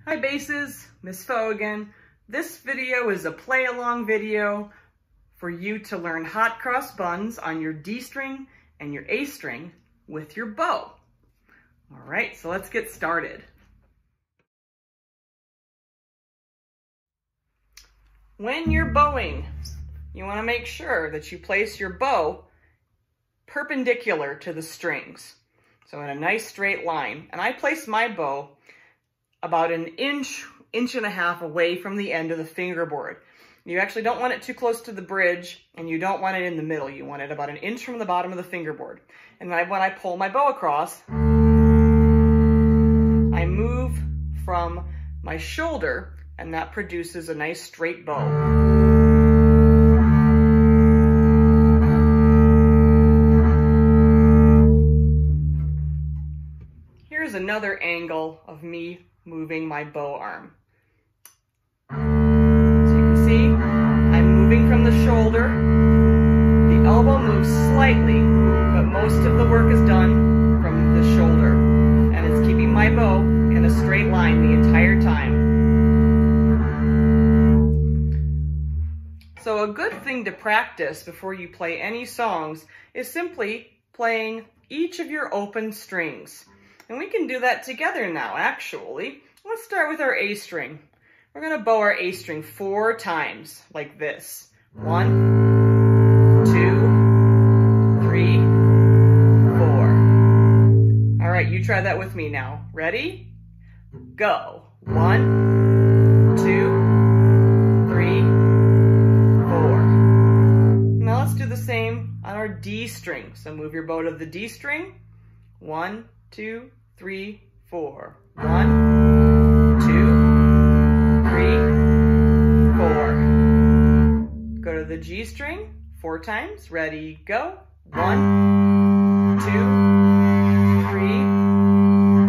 Hi basses, Miss Fo again. This video is a play along video for you to learn hot cross buns on your D string and your A string with your bow. All right, so let's get started. When you're bowing, you want to make sure that you place your bow perpendicular to the strings. So in a nice straight line. And I place my bow about an inch and a half away from the end of the fingerboard. You actually don't want it too close to the bridge, and you don't want it in the middle. You want it about an inch from the bottom of the fingerboard. And when I pull my bow across, I move from my shoulder, and that produces a nice straight bow. Here's another angle of me moving my bow arm. So you can see, I'm moving from the shoulder. The elbow moves slightly, but most of the work is done from the shoulder. And it's keeping my bow in a straight line the entire time. So a good thing to practice before you play any songs is simply playing each of your open strings. And we can do that together now, actually. Let's start with our A string. We're gonna bow our A string 4 times, like this. 1, 2, 3, 4. All right, you try that with me now. Ready? Go. 1, 2, 3, 4. Now let's do the same on our D string. So move your bow to the D string. 1, 2, 3, 4. 1, 2, 3, 4. Go to the G string 4 times. Ready, go. 1, 2, 3,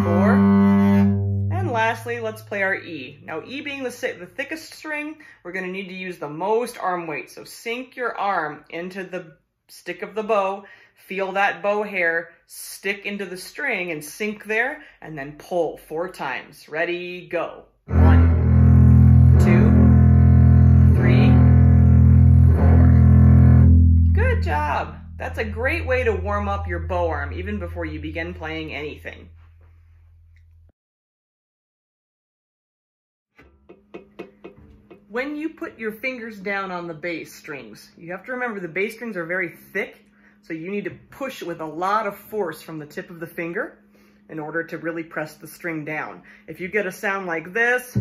4. And lastly, let's play our E. Now, E being the thickest string, we're going to need to use the most arm weight. So sink your arm into the stick of the bow. Feel that bow hair stick into the string and sink there, and then pull 4 times. Ready, go. 1, 2, 3, 4. Good job. That's a great way to warm up your bow arm even before you begin playing anything. When you put your fingers down on the bass strings, you have to remember the bass strings are very thick. So you need to push with a lot of force from the tip of the finger in order to really press the string down. If you get a sound like this,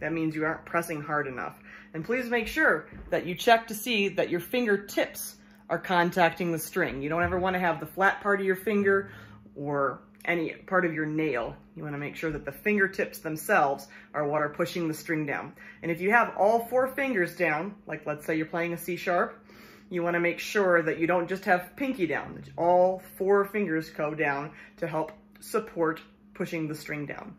that means you aren't pressing hard enough. And please make sure that you check to see that your fingertips are contacting the string. You don't ever want to have the flat part of your finger or any part of your nail. You want to make sure that the fingertips themselves are what are pushing the string down. And if you have all 4 fingers down, like let's say you're playing a C sharp, you want to make sure that you don't just have pinky down, that all 4 fingers go down to help support pushing the string down.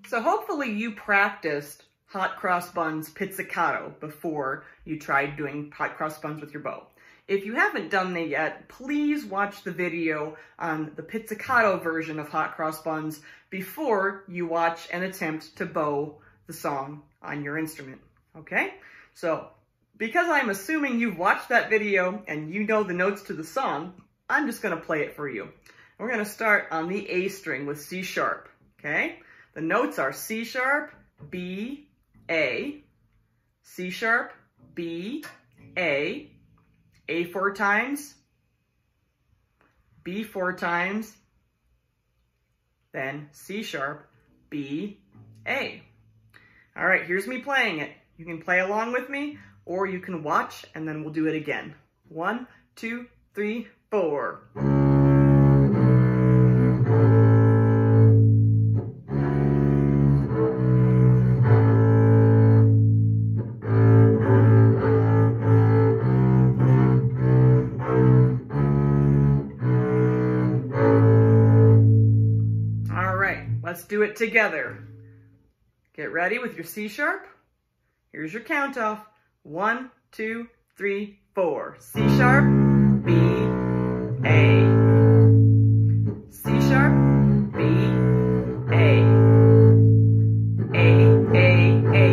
So hopefully you practiced hot cross buns pizzicato before you tried doing hot cross buns with your bow. If you haven't done that yet, please watch the video on the pizzicato version of hot cross buns before you watch and attempt to bow the song on your instrument, okay? So, because I'm assuming you've watched that video and you know the notes to the song, I'm just gonna play it for you. We're gonna start on the A string with C sharp, okay? The notes are C sharp, B, A, C sharp, B, A 4 times, B 4 times, then C sharp, B, A. All right, here's me playing it. You can play along with me, or you can watch, and then we'll do it again. 1, 2, 3, 4. Let's do it together. Get ready with your C sharp. Here's your count off. 1, 2, 3, 4. C sharp, B, A. C sharp, B, A. A, B,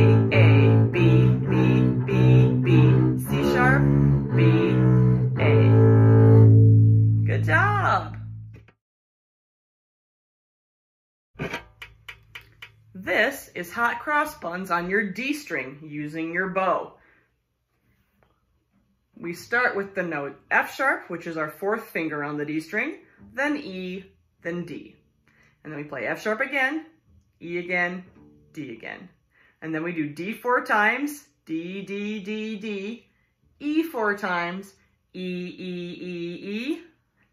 B, B, B. C sharp, B, A. Good job. This is Hot Cross Buns on your D string using your bow. We start with the note F sharp, which is our 4th finger on the D string, then E, then D. And then we play F sharp again, E again, D again. And then we do D 4 times, D, D, D, D, E 4 times, E, E, E, E,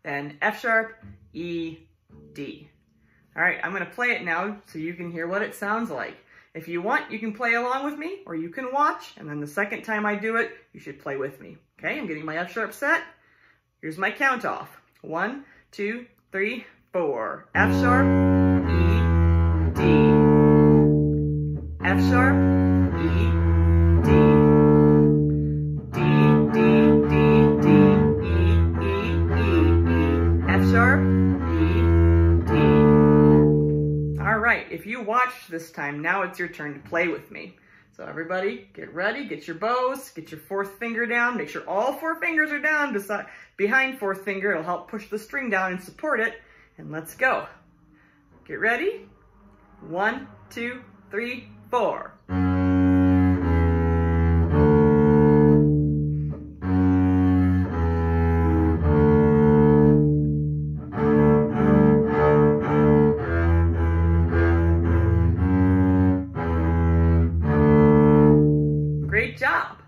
then F sharp, E, D. All right, I'm gonna play it now so you can hear what it sounds like. If you want, you can play along with me, or you can watch, and then the second time I do it, you should play with me. Okay, I'm getting my F sharp set. Here's my count off. 1, 2, 3, 4. F sharp, E, D. F sharp, E, D. D, D, D, D, E, E, E, E. F sharp, E, D. All right, if you watched this time, now it's your turn to play with me. So everybody, get ready, get your bows, get your 4th finger down. Make sure all 4 fingers are down behind 4th finger. It'll help push the string down and support it. And let's go. Get ready. 1, 2, 3, 4. Great job.